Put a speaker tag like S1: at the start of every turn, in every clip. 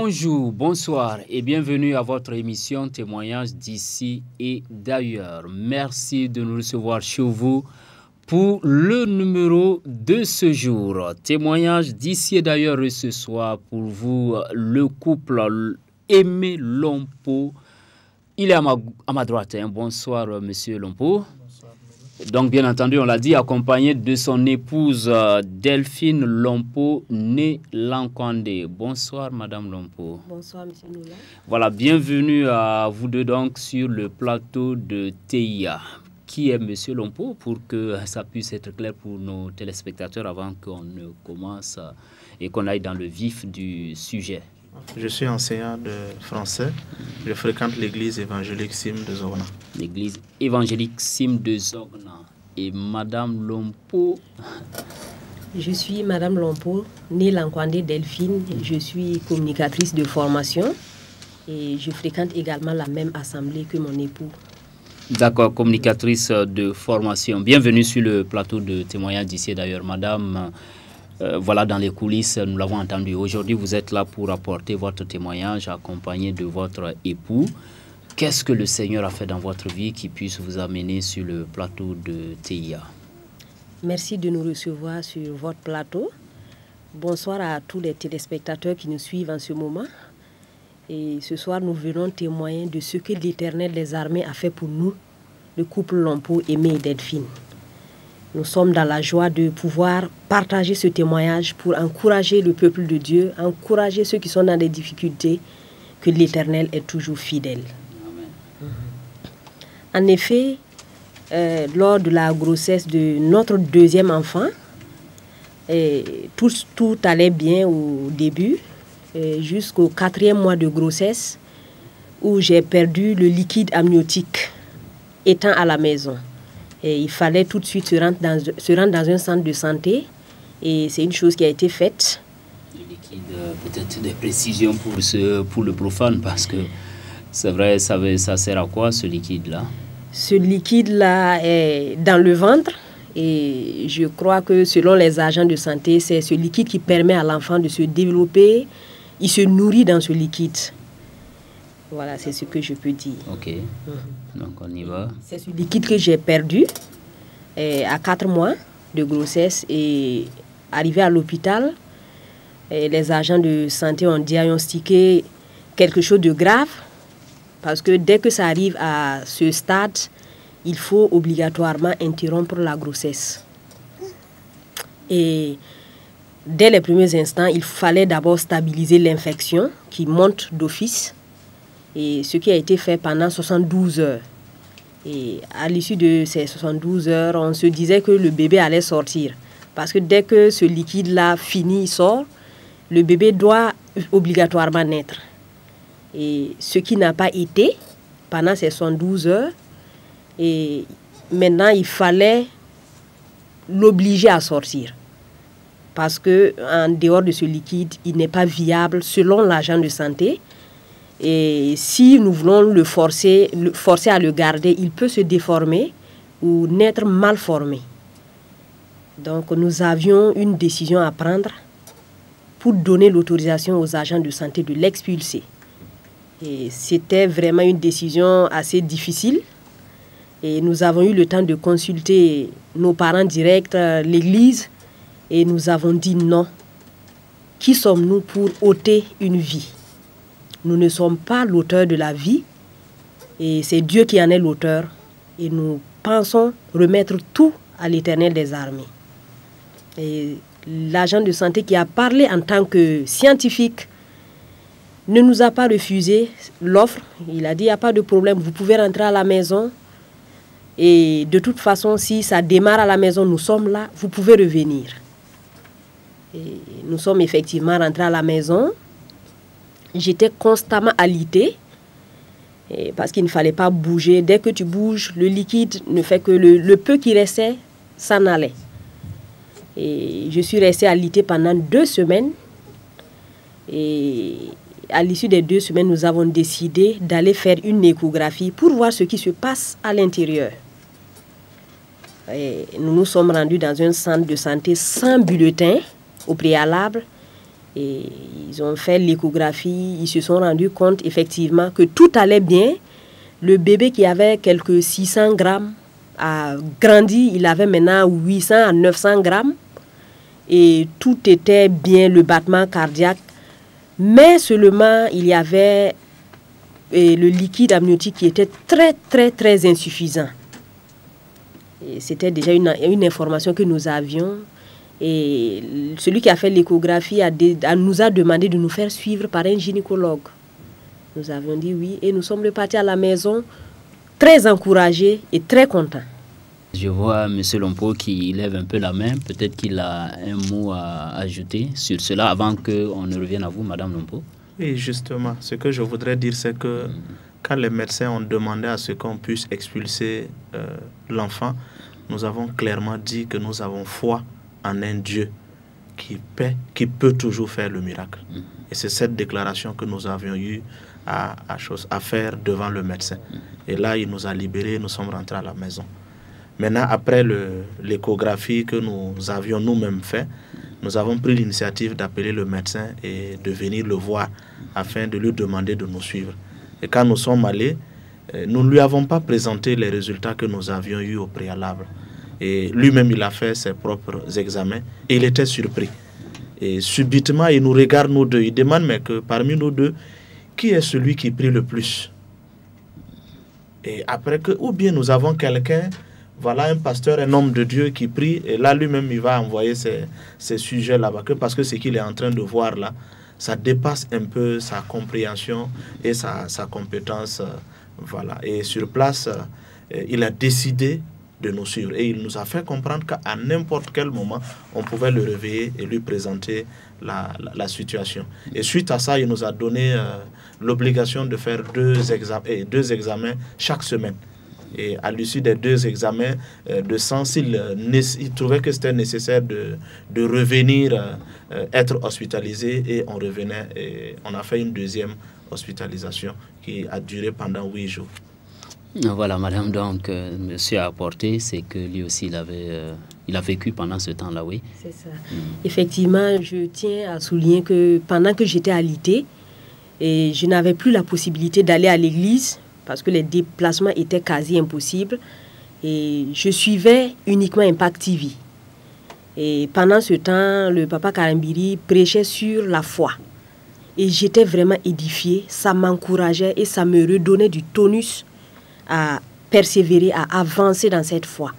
S1: Bonjour, bonsoir et bienvenue à votre émission Témoignages d'ici et d'ailleurs. Merci de nous recevoir chez vous pour le numéro de ce jour. Témoignages d'ici et d'ailleurs ce soir pour vous, le couple Aimé Lompo. Il est à ma droite. Bonsoir, monsieur Lompo. Donc, bien entendu, on l'a dit, accompagné de son épouse Delphine Lompo, née Lankwandé. Bonsoir, madame Lompo.
S2: Bonsoir, monsieur Noula.
S1: Voilà, bienvenue à vous deux donc sur le plateau de TIA. Qui est monsieur Lompo pour que ça puisse être clair pour nos téléspectateurs avant qu'on ne commence et qu'on aille dans le vif du sujet?
S3: Je suis enseignant de français. Je fréquente l'église évangélique Sim de Zogna.
S1: L'église évangélique Sim de Zogna. Et madame Lompo?
S2: Je suis madame Lompo, née Lankwandé Delphine. Je suis communicatrice de formation et je fréquente également la même assemblée que mon époux.
S1: D'accord, communicatrice de formation. Bienvenue sur le plateau de témoignage d'ici d'ailleurs, madame. Voilà, dans les coulisses, nous l'avons entendu. Aujourd'hui, vous êtes là pour apporter votre témoignage accompagné de votre époux. Qu'est-ce que le Seigneur a fait dans votre vie qui puisse vous amener sur le plateau de TIA?
S2: Merci de nous recevoir sur votre plateau. Bonsoir à tous les téléspectateurs qui nous suivent en ce moment. Et ce soir, nous venons témoigner de ce que l'Éternel des armées a fait pour nous, le couple Lompo, Aimé et Delphine. Nous sommes dans la joie de pouvoir partager ce témoignage pour encourager le peuple de Dieu, encourager ceux qui sont dans des difficultés, que l'Éternel est toujours fidèle. Amen. En effet, lors de la grossesse de notre deuxième enfant, tout allait bien au début, jusqu'au 4e mois de grossesse, où j'ai perdu le liquide amniotique étant à la maison. Et il fallait tout de suite se rendre dans un centre de santé. Et c'est une chose qui a été faite.
S1: Le liquide, peut-être des précisions pour le profane, parce que c'est vrai, ça sert à quoi ce liquide-là?
S2: Ce liquide-là est dans le ventre. Et je crois que selon les agents de santé, c'est ce liquide qui permet à l'enfant de se développer. Il se nourrit dans ce liquide. Voilà, c'est ce que je peux dire.
S1: Ok, donc on y va.
S2: C'est ce liquide que j'ai perdu à 4 mois de grossesse et arrivé à l'hôpital, les agents de santé ont diagnostiqué quelque chose de grave parce que dès que ça arrive à ce stade, il faut obligatoirement interrompre la grossesse. Et dès les premiers instants, il fallait d'abord stabiliser l'infection qui monte d'office. Et ce qui a été fait pendant 72 heures. Et à l'issue de ces 72 heures, on se disait que le bébé allait sortir. Parce que dès que ce liquide-là finit, il sort, le bébé doit obligatoirement naître. Et ce qui n'a pas été pendant ces 72 heures, et maintenant il fallait l'obliger à sortir. Parce qu'en dehors de ce liquide, il n'est pas viable selon l'agent de santé. Et si nous voulons le forcer à le garder, il peut se déformer ou naître mal formé. Donc nous avions une décision à prendre pour donner l'autorisation aux agents de santé de l'expulser. Et c'était vraiment une décision assez difficile. Et nous avons eu le temps de consulter nos parents directs, l'église, et nous avons dit non. Qui sommes-nous pour ôter une vie? Nous ne sommes pas l'auteur de la vie et c'est Dieu qui en est l'auteur. Et nous pensons remettre tout à l'Éternel des armées. Et l'agent de santé qui a parlé en tant que scientifique ne nous a pas refusé l'offre. Il a dit, il n'y a pas de problème, vous pouvez rentrer à la maison. Et de toute façon, si ça démarre à la maison, nous sommes là, vous pouvez revenir. Et nous sommes effectivement rentrés à la maison. J'étais constamment alitée parce qu'il ne fallait pas bouger. Dès que tu bouges, le liquide ne fait que le peu qui restait s'en allait. Et je suis restée alitée pendant 2 semaines. Et à l'issue des 2 semaines, nous avons décidé d'aller faire une échographie pour voir ce qui se passe à l'intérieur. Nous nous sommes rendus dans un centre de santé sans bulletin au préalable. Et ils ont fait l'échographie, ils se sont rendus compte effectivement que tout allait bien. Le bébé qui avait quelques 600 grammes a grandi, il avait maintenant 800 à 900 grammes. Et tout était bien, le battement cardiaque. Mais seulement, il y avait le liquide amniotique qui était très, très, très insuffisant. C'était déjà une information que nous avions. Et celui qui a fait l'échographie nous a demandé de nous faire suivre par un gynécologue. Nous avions dit oui et nous sommes repartis à la maison très encouragés et très contents.
S1: Je vois M. Lompo qui lève un peu la main. Peut-être qu'il a un mot à ajouter sur cela avant qu'on ne revienne à vous, Madame Lompo.
S3: Oui, justement. Ce que je voudrais dire, c'est que quand les médecins ont demandé à ce qu'on puisse expulser l'enfant, nous avons clairement dit que nous avons foi en un Dieu qui peut toujours faire le miracle. Et c'est cette déclaration que nous avions eu à faire devant le médecin. Et là, il nous a libérés, nous sommes rentrés à la maison. Maintenant, après l'échographie que nous avions nous-mêmes fait, nous avons pris l'initiative d'appeler le médecin et de venir le voir afin de lui demander de nous suivre. Et quand nous sommes allés, nous ne lui avons pas présenté les résultats que nous avions eus au préalable. Et lui-même, il a fait ses propres examens et il était surpris. Et subitement, il nous regarde, nous deux. Il demande, mais que parmi nous deux, qui est celui qui prie le plus? Et après que, ou bien nous avons quelqu'un, voilà un pasteur, un homme de Dieu qui prie, et là lui-même, il va envoyer ces sujets là-bas, parce que ce qu'il est en train de voir là, ça dépasse un peu sa compréhension et sa compétence. Voilà. Et sur place, il a décidé de nous suivre. Et il nous a fait comprendre qu'à n'importe quel moment, on pouvait le réveiller et lui présenter la situation. Et suite à ça, il nous a donné l'obligation de faire deux examens chaque semaine. Et à l'issue des 2 examens de sang, il trouvait que c'était nécessaire de revenir être hospitalisé, et on revenait et on a fait une 2e hospitalisation qui a duré pendant 8 jours.
S1: Voilà, madame, donc, monsieur a apporté, c'est que lui aussi, il a vécu pendant ce temps-là, oui.
S2: C'est ça. Effectivement, je tiens à souligner que pendant que j'étais alitée, et je n'avais plus la possibilité d'aller à l'église, parce que les déplacements étaient quasi impossibles, et je suivais uniquement Impact TV. Et pendant ce temps, le papa Karambiri prêchait sur la foi. Et j'étais vraiment édifiée, ça m'encourageait et ça me redonnait du tonus à persévérer, à avancer dans cette foi.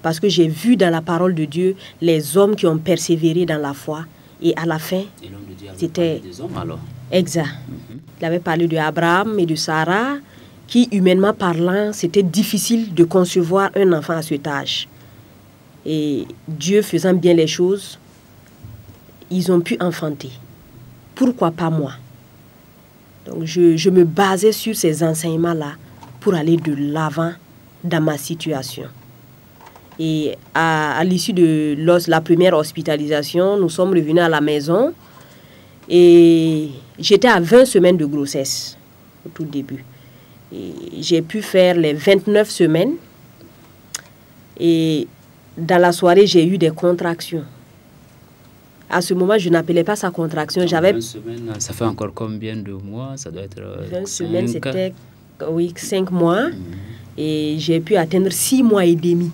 S2: Parce que j'ai vu dans la parole de Dieu les hommes qui ont persévéré dans la foi. Et à la fin, c'était
S1: des hommes alors.
S2: Exact. Il avait parlé d'Abraham et de Sarah, qui, humainement parlant, c'était difficile de concevoir un enfant à cet âge. Et Dieu faisant bien les choses, ils ont pu enfanter. Pourquoi pas moi? Donc je me basais sur ces enseignements-là pour aller de l'avant dans ma situation. Et à l'issue de la première hospitalisation, nous sommes revenus à la maison et j'étais à 20 semaines de grossesse au tout début. J'ai pu faire les 29 semaines et dans la soirée, j'ai eu des contractions. À ce moment, je n'appelais pas ça contraction.
S1: 20 semaines, ça fait encore combien de mois? Ça doit être
S2: 20 semaines, c'était 5 mois. Et j'ai pu atteindre 6 mois et demi.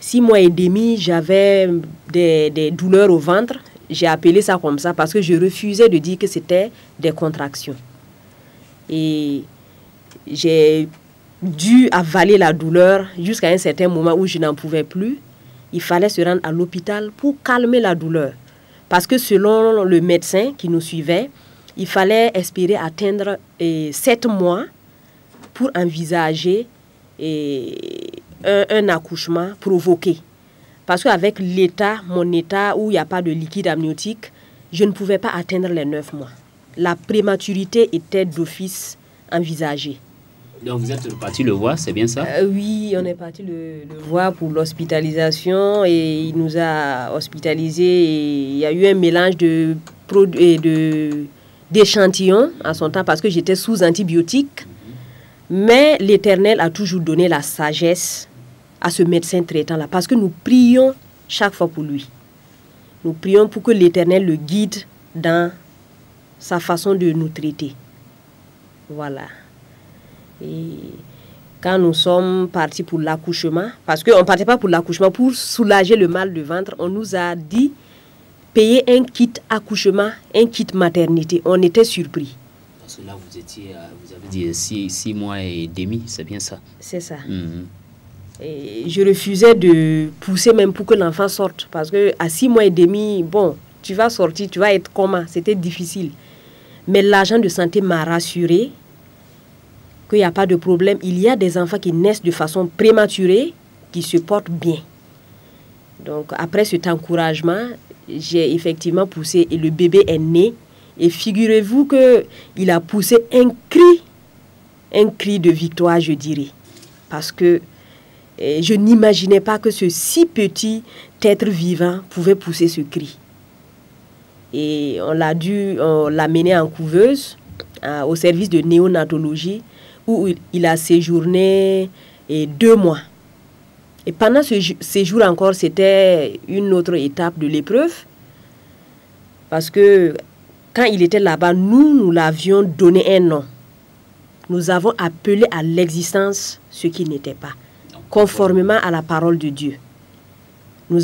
S2: 6 mois et demi, j'avais des douleurs au ventre. J'ai appelé ça comme ça parce que je refusais de dire que c'était des contractions. Et j'ai dû avaler la douleur jusqu'à un certain moment où je n'en pouvais plus. Il fallait se rendre à l'hôpital pour calmer la douleur. Parce que selon le médecin qui nous suivait, il fallait espérer atteindre 7 mois pour envisager un accouchement provoqué. Parce qu'avec mon état où il n'y a pas de liquide amniotique, je ne pouvais pas atteindre les 9 mois. La prématurité était d'office envisagée.
S1: Donc vous êtes reparti le voir, c'est bien ça?
S2: Oui, on est parti le voir pour l'hospitalisation et il nous a hospitalisés. Et il y a eu un mélange d'échantillons en son temps parce que j'étais sous antibiotiques. Mais l'Éternel a toujours donné la sagesse à ce médecin traitant-là parce que nous prions chaque fois pour lui. Nous prions pour que l'Éternel le guide dans sa façon de nous traiter. Voilà. Et quand nous sommes partis pour l'accouchement, parce qu'on ne partait pas pour l'accouchement, pour soulager le mal de ventre, on nous a dit payer un kit accouchement, un kit maternité. On était surpris.
S1: Parce que là, vous avez dit 6 mois et demi, c'est bien ça?
S2: C'est ça. Et je refusais de pousser même pour que l'enfant sorte. Parce qu'à 6 mois et demi, bon, tu vas sortir, tu vas être comment? C'était difficile. Mais l'agent de santé m'a rassuré qu'il n'y a pas de problème. Il y a des enfants qui naissent de façon prématurée, qui se portent bien. Donc, après cet encouragement, j'ai effectivement poussé et le bébé est né. Et figurez-vous qu'il a poussé un cri de victoire, je dirais. Parce que je n'imaginais pas que ce si petit être vivant pouvait pousser ce cri. Et on l'a mené en couveuse, au service de néonatologie, où il a séjourné 2 mois. Et pendant ce séjour encore, c'était une autre étape de l'épreuve. Parce que quand il était là-bas, nous l'avions donné un nom. Nous avons appelé à l'existence ce qui n'était pas, conformément à la parole de Dieu. Nous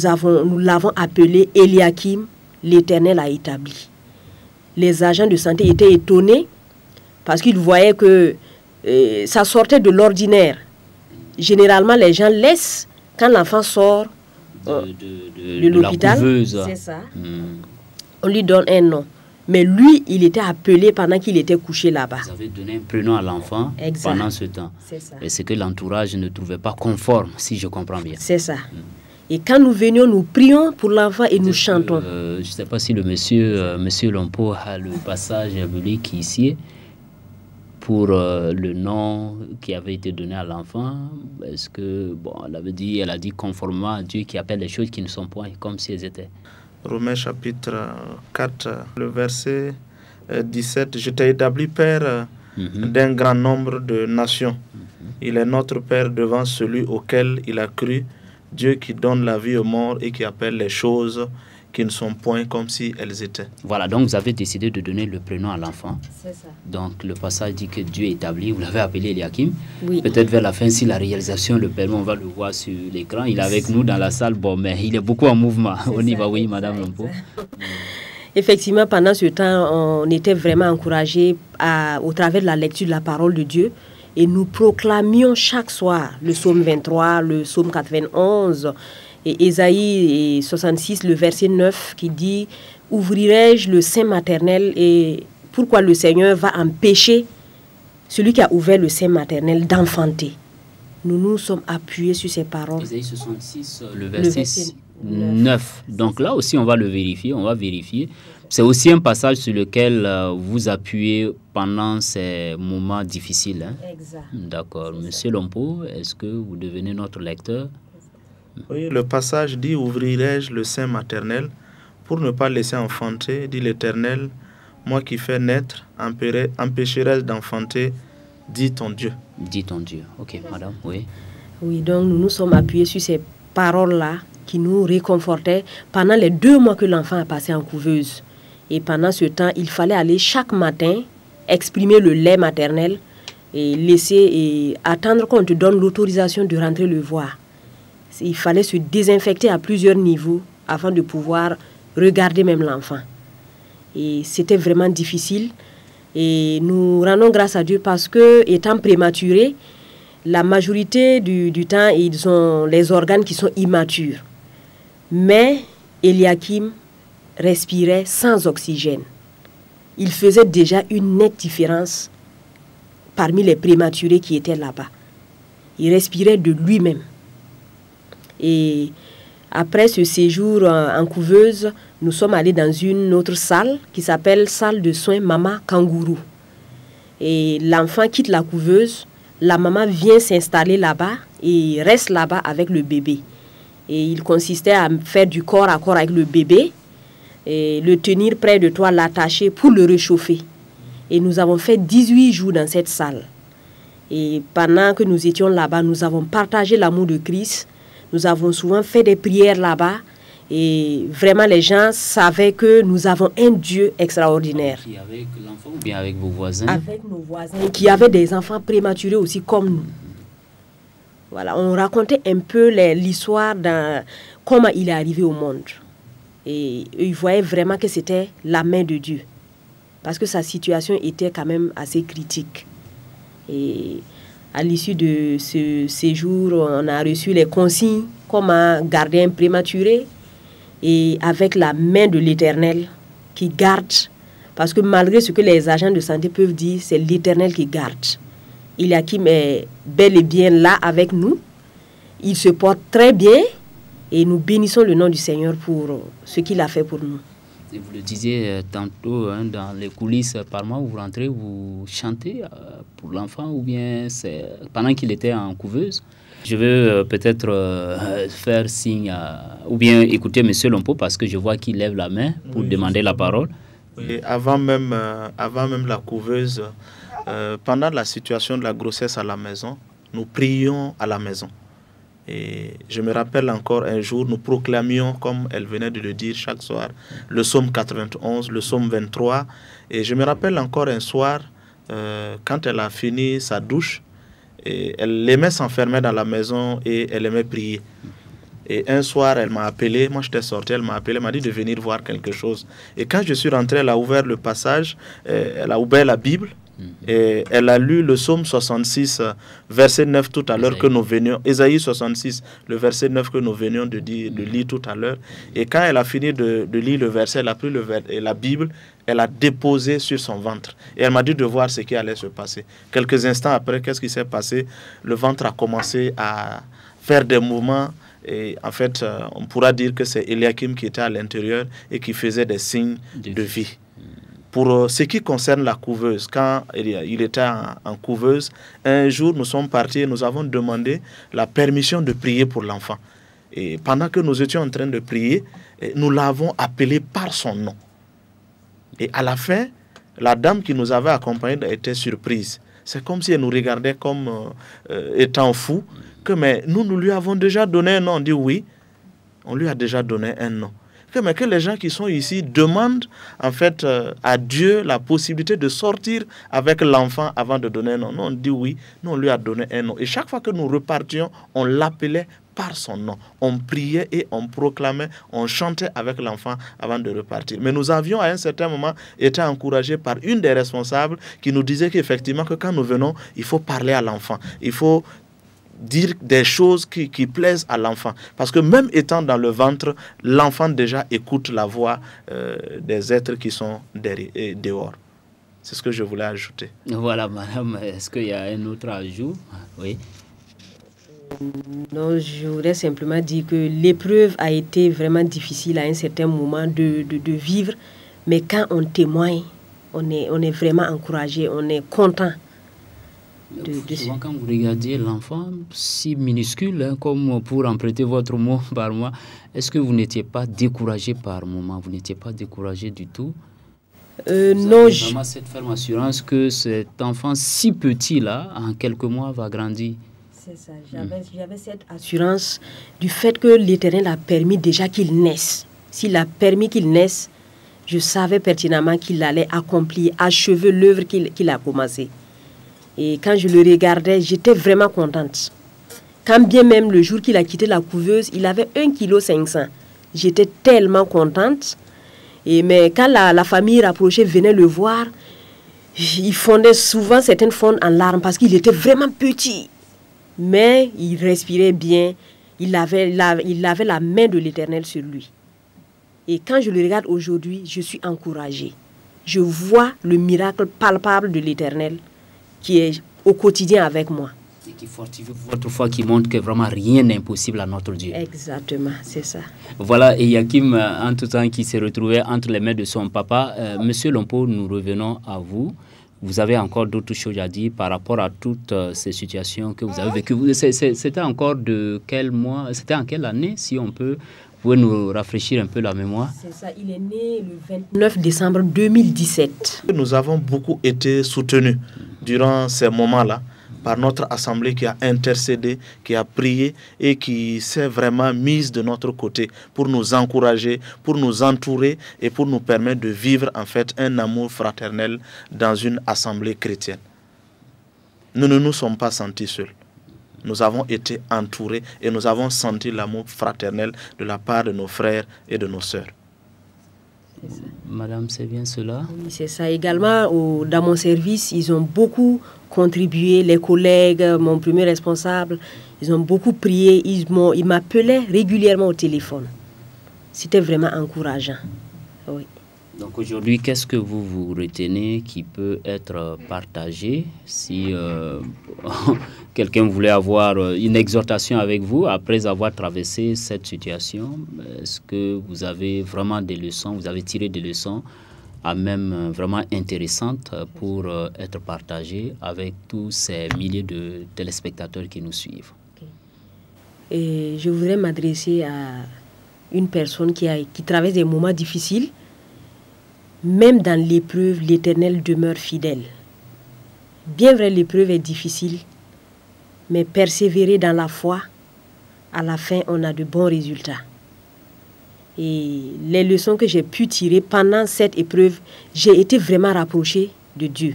S2: l'avons appelé Eliakim, l'Éternel a établi. Les agents de santé étaient étonnés parce qu'ils voyaient que ça sortait de l'ordinaire. Généralement, les gens laissent, quand l'enfant sort de l'hôpital, c'est ça, on lui donne un nom. Mais lui, il était appelé pendant qu'il était couché là-bas.
S1: Vous avez donné un prénom à l'enfant pendant ce temps.
S2: C'est ça.
S1: Et c'est que l'entourage ne trouvait pas conforme, si je comprends bien.
S2: C'est ça. Et quand nous venions, nous prions pour l'enfant et nous chantons.
S1: Je ne sais pas si le monsieur Lompo a le passage biblique ici pour le nom qui avait été donné à l'enfant. Est-ce que, bon, elle a dit conformément à Dieu qui appelle les choses qui ne sont point comme si elles étaient.
S3: Romains chapitre 4, le verset 17. Je t'ai établi père d'un grand nombre de nations. Il est notre père devant celui auquel il a cru, Dieu qui donne la vie aux morts et qui appelle les choses qui ne sont point comme si elles étaient.
S1: Voilà, donc vous avez décidé de donner le prénom à l'enfant.
S2: C'est ça. Donc
S1: le passage dit que Dieu est établi, vous l'avez appelé Eliakim.
S2: Oui.
S1: Peut-être vers la fin, si la réalisation le permet, on va le voir sur l'écran. Il est avec nous dans la salle, bon, mais il est beaucoup en mouvement. On y va, oui, Madame Lompo.
S2: Effectivement, pendant ce temps, on était vraiment encouragés au travers de la lecture de la parole de Dieu. Et nous proclamions chaque soir le psaume 23, le psaume 91 et Ésaïe 66, le verset 9 qui dit « Ouvrirai-je le sein maternel » et pourquoi le Seigneur va empêcher celui qui a ouvert le sein maternel d'enfanter. Nous nous sommes appuyés sur ces paroles.
S1: Ésaïe 66, le verset 9. Donc là aussi, on va le vérifier, on va vérifier. C'est aussi un passage sur lequel vous appuyez pendant ces moments difficiles. Hein?
S2: Exact.
S1: D'accord. Monsieur Lompo, est-ce que vous devenez notre lecteur?
S3: Oui, le passage dit « Ouvrirai-je le sein maternel pour ne pas laisser enfanter, dit l'Éternel, moi qui fais naître, empêcherai-je d'enfanter, dit ton Dieu. »
S1: Dit ton Dieu. Ok, madame, oui.
S2: Oui, donc nous nous sommes appuyés sur ces paroles-là qui nous réconfortaient pendant les 2 mois que l'enfant a passé en couveuse. Et pendant ce temps, il fallait aller chaque matin exprimer le lait maternel et laisser et attendre qu'on te donne l'autorisation de rentrer le voir. Il fallait se désinfecter à plusieurs niveaux afin de pouvoir regarder même l'enfant. Et c'était vraiment difficile. Et nous rendons grâce à Dieu parce que, étant prématurés, la majorité du temps, ils ont les organes qui sont immatures. Mais Eliakim respirait sans oxygène. Il faisait déjà une nette différence parmi les prématurés qui étaient là-bas. Il respirait de lui-même. Et après ce séjour en couveuse, nous sommes allés dans une autre salle qui s'appelle salle de soins Maman Kangourou. Et l'enfant quitte la couveuse, la maman vient s'installer là-bas et reste là-bas avec le bébé. Et il consistait à faire du corps à corps avec le bébé, et le tenir près de toi, l'attacher pour le réchauffer. Et nous avons fait 18 jours dans cette salle. Et pendant que nous étions là-bas, nous avons partagé l'amour de Christ. Nous avons souvent fait des prières là-bas. Et vraiment, les gens savaient que nous avons un Dieu extraordinaire.
S1: Qui avec l'enfant ou bien avec vos voisins?
S2: Avec nos voisins qui avaient des enfants prématurés aussi comme nous. Voilà, on racontait un peu l'histoire de comment il est arrivé au monde. Et ils voyaient vraiment que c'était la main de Dieu. Parce que sa situation était quand même assez critique. Et à l'issue de ce séjour, on a reçu les consignes comment garder un prématuré. Et avec la main de l'Éternel qui garde. Parce que malgré ce que les agents de santé peuvent dire, c'est l'Éternel qui garde. Eliakim est bel et bien là avec nous. Il se porte très bien et nous bénissons le nom du Seigneur pour ce qu'il a fait pour nous.
S1: Et vous le disiez tantôt, hein, dans les coulisses, par mois, vous rentrez, vous chantez pour l'enfant ou bien c'est pendant qu'il était en couveuse? Je veux peut-être faire signe ou bien écouter M. Lompo parce que je vois qu'il lève la main pour demander la parole.
S3: Et avant même la couveuse, pendant la situation de la grossesse à la maison, nous prions à la maison. Et je me rappelle encore un jour, nous proclamions, comme elle venait de le dire chaque soir, le psaume 91, le psaume 23. Et je me rappelle encore un soir, quand elle a fini sa douche, et elle aimait s'enfermer dans la maison et elle aimait prier. Et un soir, elle m'a appelé, moi j'étais sorti, elle m'a appelé, elle m'a dit de venir voir quelque chose. Et quand je suis rentré, elle a ouvert le passage, elle a ouvert la Bible, et elle a lu le psaume 66, verset 9 tout à l'heure que nous venions, Ésaïe 66, le verset 9 que nous venions de lire tout à l'heure. Et quand elle a fini de lire le verset, elle a pris la Bible, elle a déposé sur son ventre. Et elle m'a dit de voir ce qui allait se passer. Quelques instants après, qu'est-ce qui s'est passé? Le ventre a commencé à faire des mouvements. Et en fait, on pourra dire que c'est Eliakim qui était à l'intérieur et qui faisait des signes de vie. Pour ce qui concerne la couveuse, quand il était en couveuse, un jour nous sommes partis et nous avons demandé la permission de prier pour l'enfant. Et pendant que nous étions en train de prier, nous l'avons appelé par son nom. Et à la fin, la dame qui nous avait accompagnés était surprise. C'est comme si elle nous regardait comme étant fous. Mais nous lui avons déjà donné un nom. On dit oui, on lui a déjà donné un nom. Mais que les gens qui sont ici demandent en fait à Dieu la possibilité de sortir avec l'enfant avant de donner un nom. Nous on dit oui, nous on lui a donné un nom. Et chaque fois que nous repartions, on l'appelait par son nom. On priait et on proclamait, on chantait avec l'enfant avant de repartir. Mais nous avions à un certain moment été encouragés par une des responsables qui nous disait qu'effectivement que quand nous venons, il faut parler à l'enfant. Il faut dire des choses qui plaisent à l'enfant. Parce que même étant dans le ventre, l'enfant déjà écoute la voix des êtres qui sont dehors. C'est ce que je voulais ajouter.
S1: Voilà, madame. Est-ce qu'il y a un autre ajout? Oui.
S2: Non, je voudrais simplement dire que l'épreuve a été vraiment difficile à un certain moment de vivre. Mais quand on témoigne, on est vraiment encouragé, on est content.
S1: Souvent, quand vous regardez l'enfant, si minuscule, hein, comme pour emprunter votre mot par moi, est-ce que vous n'étiez pas découragé par moment? Vous n'étiez pas découragé du tout?
S2: Non,
S1: j'ai vraiment cette ferme assurance que cet enfant si petit-là, en quelques mois, va grandir.
S2: C'est ça, j'avais cette assurance du fait que l'Éternel a permis déjà qu'il naisse. S'il a permis qu'il naisse, je savais pertinemment qu'il allait accomplir, achever l'œuvre qu'il a commencée. Et quand je le regardais, j'étais vraiment contente. Quand bien même le jour qu'il a quitté la couveuse, il avait 1,5 kg. J'étais tellement contente. Mais quand la famille rapprochée venait le voir, il fondait souvent, certaines fondent en larmes parce qu'il était vraiment petit. Mais il respirait bien, il avait la main de l'Éternel sur lui. Et quand je le regarde aujourd'hui, je suis encouragée. Je vois le miracle palpable de l'Éternel qui est au quotidien avec moi.
S1: Et qui fortifie votre foi, qui montre que vraiment rien n'est impossible à notre Dieu.
S2: Exactement, c'est ça.
S1: Voilà, et Yakim, en tout temps, qui s'est retrouvé entre les mains de son papa. Monsieur Lompo, nous revenons à vous. Vous avez encore d'autres choses à dire par rapport à toutes ces situations que vous avez vécues. C'était encore de quel mois? C'était en quelle année, si on peut? Vous pouvez nous rafraîchir un peu la mémoire?
S2: C'est ça, il est né le 29 décembre 2017.
S3: Nous avons beaucoup été soutenus durant ces moments-là par notre assemblée qui a intercédé, qui a prié et qui s'est vraiment mise de notre côté pour nous encourager, pour nous entourer et pour nous permettre de vivre en fait un amour fraternel dans une assemblée chrétienne. Nous ne nous sommes pas sentis seuls. Nous avons été entourés et nous avons senti l'amour fraternel de la part de nos frères et de nos sœurs.
S1: Madame, c'est bien cela?
S2: Oui, c'est ça. Également, dans mon service, ils ont beaucoup contribué, les collègues, mon premier responsable, ils ont beaucoup prié, ils m'appelaient régulièrement au téléphone. C'était vraiment encourageant. Oui.
S1: Donc aujourd'hui, qu'est-ce que vous retenez qui peut être partagé si quelqu'un voulait avoir une exhortation avec vous après avoir traversé cette situation? Est-ce que vous avez vraiment des leçons, vous avez tiré des leçons à même vraiment intéressantes pour être partagées avec tous ces milliers de téléspectateurs qui nous suivent?
S2: Et je voudrais m'adresser à une personne qui traverse des moments difficiles. Même dans l'épreuve, l'Éternel demeure fidèle. Bien vrai, l'épreuve est difficile, mais persévérer dans la foi, à la fin, on a de bons résultats. Et les leçons que j'ai pu tirer pendant cette épreuve, j'ai été vraiment rapprochée de Dieu.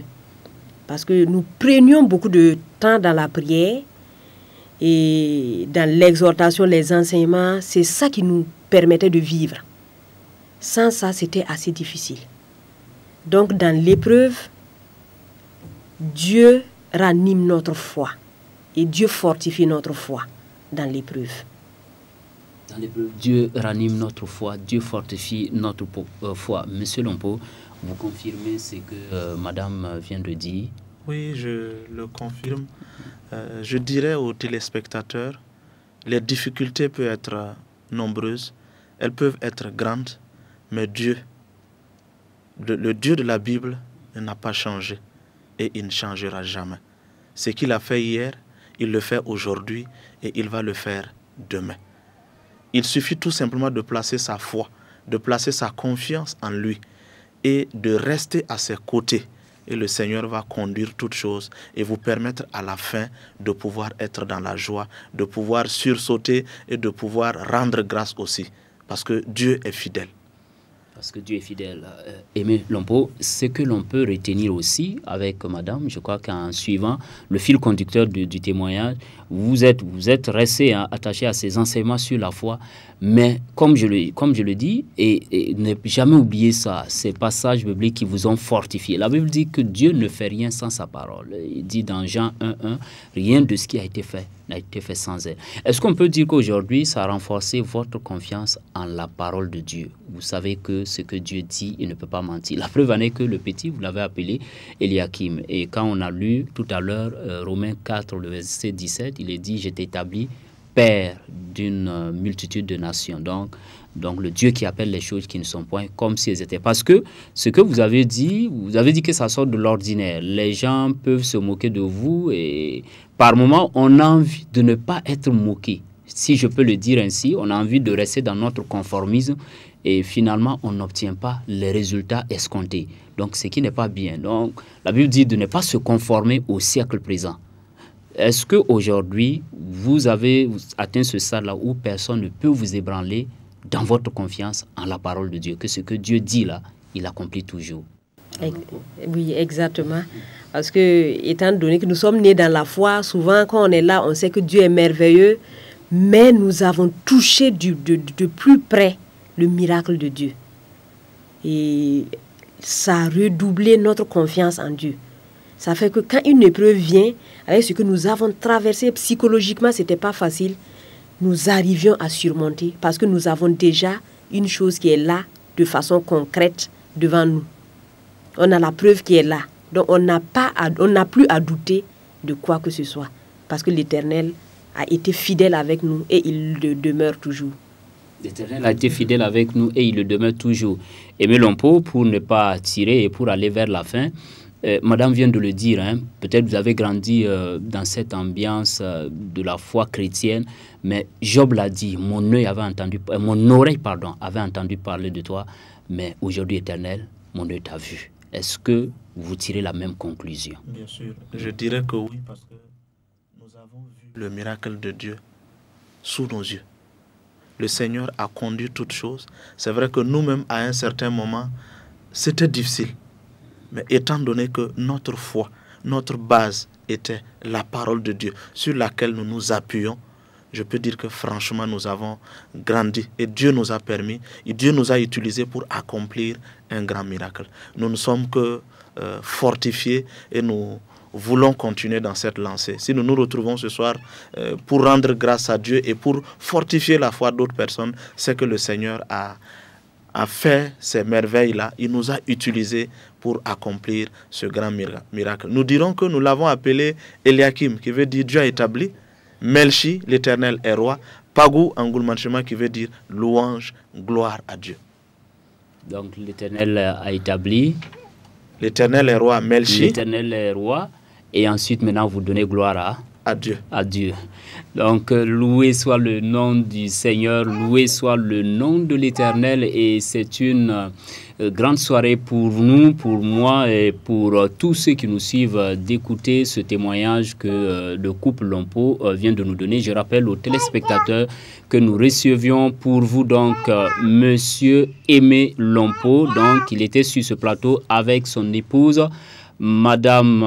S2: Parce que nous prenions beaucoup de temps dans la prière et dans l'exhortation, les enseignements, c'est ça qui nous permettait de vivre. Sans ça, c'était assez difficile. Donc, dans l'épreuve, Dieu ranime notre foi et Dieu fortifie notre foi dans l'épreuve.
S1: Dans l'épreuve, Dieu ranime notre foi, Dieu fortifie notre foi. Monsieur Lompo, vous confirmez ce que Madame vient de dire?
S3: Oui, je le confirme. Je dirais aux téléspectateurs, les difficultés peuvent être nombreuses, elles peuvent être grandes, mais Dieu, le Dieu de la Bible n'a pas changé et il ne changera jamais. Ce qu'il a fait hier, il le fait aujourd'hui et il va le faire demain. Il suffit tout simplement de placer sa foi, de placer sa confiance en lui et de rester à ses côtés. Et le Seigneur va conduire toutes choses et vous permettre à la fin de pouvoir être dans la joie, de pouvoir sursauter et de pouvoir rendre grâce aussi. Parce que Dieu est fidèle.
S1: Parce que Dieu est fidèle. Aimé Lompo, ce que l'on peut retenir aussi avec Madame, je crois qu'en suivant le fil conducteur du témoignage, vous êtes resté attaché à ces enseignements sur la foi, mais comme je le dis, et ne jamais oublier ça, ces passages bibliques qui vous ont fortifié. La Bible dit que Dieu ne fait rien sans sa parole. Il dit dans Jean 1:1, rien de ce qui a été fait n'a été fait sans elle. Est-ce qu'on peut dire qu'aujourd'hui, ça a renforcé votre confiance en la parole de Dieu? Vous savez que ce que Dieu dit, il ne peut pas mentir. La preuve en est que le petit, vous l'avez appelé Eliakim. Et quand on a lu tout à l'heure Romains 4, le verset 17, il est dit, je t'établis père d'une multitude de nations. Donc le Dieu qui appelle les choses qui ne sont point comme si elles étaient. Parce que ce que vous avez dit que ça sort de l'ordinaire. Les gens peuvent se moquer de vous et par moments, on a envie de ne pas être moqué. Si je peux le dire ainsi, on a envie de rester dans notre conformisme et finalement, on n'obtient pas les résultats escomptés. Donc, ce qui n'est pas bien. Donc, la Bible dit de ne pas se conformer au siècle présent. Est-ce qu'aujourd'hui, vous avez atteint ce stade-là où personne ne peut vous ébranler dans votre confiance en la parole de Dieu, que ce que Dieu dit là, il accomplit toujours?
S2: Oui, exactement. Parce que, étant donné que nous sommes nés dans la foi, souvent quand on est là, on sait que Dieu est merveilleux, mais nous avons touché de plus près le miracle de Dieu. Et ça a redoublé notre confiance en Dieu. Ça fait que quand une épreuve vient, avec ce que nous avons traversé psychologiquement, ce n'était pas facile, nous arrivions à surmonter parce que nous avons déjà une chose qui est là de façon concrète devant nous. On a la preuve qui est là. Donc on n'a plus à douter de quoi que ce soit. Parce que l'Éternel a été fidèle avec nous et il le demeure toujours.
S1: L'Éternel a été fidèle avec nous et il le demeure toujours. Aimé Lompo, pour ne pas tirer et pour aller vers la fin, Madame vient de le dire, hein, peut-être vous avez grandi dans cette ambiance de la foi chrétienne, mais Job l'a dit, mon oreille avait entendu parler de toi, mais aujourd'hui, Éternel, mon œil t'a vu. Est-ce que vous tirez la même conclusion?
S3: Bien sûr, je dirais que oui, parce que avons vu le miracle de Dieu sous nos yeux. Le Seigneur a conduit toutes choses. C'est vrai que nous-mêmes, à un certain moment, c'était difficile. Mais étant donné que notre foi, notre base était la parole de Dieu, sur laquelle nous nous appuyons, je peux dire que franchement, nous avons grandi. Et Dieu nous a permis, et Dieu nous a utilisés pour accomplir un grand miracle. Nous ne sommes que fortifiés et nous voulons continuer dans cette lancée. Si nous nous retrouvons ce soir pour rendre grâce à Dieu et pour fortifier la foi d'autres personnes, c'est que le Seigneur a fait ces merveilles-là. Il nous a utilisés pour accomplir ce grand miracle. Nous dirons que nous l'avons appelé Eliakim, qui veut dire Dieu a établi. Melchi, l'Éternel est roi. Pagou, Angoulmanchema, qui veut dire louange, gloire à Dieu.
S1: Donc l'Éternel a établi.
S3: L'Éternel est roi, Melchi.
S1: L'Éternel est roi. Et ensuite, maintenant, vous donnez gloire
S3: à Dieu.
S1: À Dieu. Donc, loué soit le nom du Seigneur, loué soit le nom de l'Éternel. Et c'est une grande soirée pour nous, pour moi et pour tous ceux qui nous suivent d'écouter ce témoignage que le couple Lompo vient de nous donner. Je rappelle aux téléspectateurs que nous recevions pour vous donc Monsieur Aimé Lompo. Donc, il était sur ce plateau avec son épouse, Madame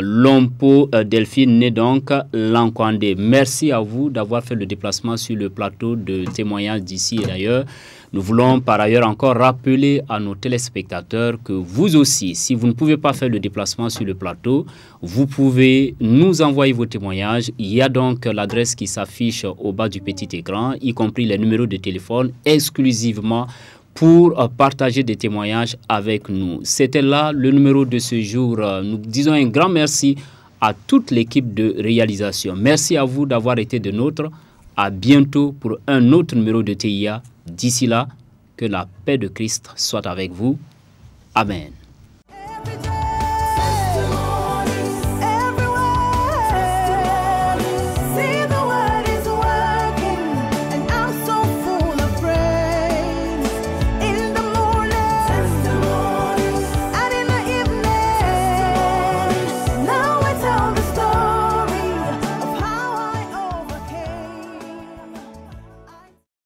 S1: Lompo Delphine, née donc Lankwande. Merci à vous d'avoir fait le déplacement sur le plateau de témoignages d'ici et d'ailleurs. Nous voulons par ailleurs encore rappeler à nos téléspectateurs que vous aussi, si vous ne pouvez pas faire le déplacement sur le plateau, vous pouvez nous envoyer vos témoignages. Il y a donc l'adresse qui s'affiche au bas du petit écran, y compris les numéros de téléphone exclusivement pour partager des témoignages avec nous. C'était là le numéro de ce jour. Nous disons un grand merci à toute l'équipe de réalisation. Merci à vous d'avoir été de nôtres. À bientôt pour un autre numéro de TIA. D'ici là, que la paix de Christ soit avec vous. Amen.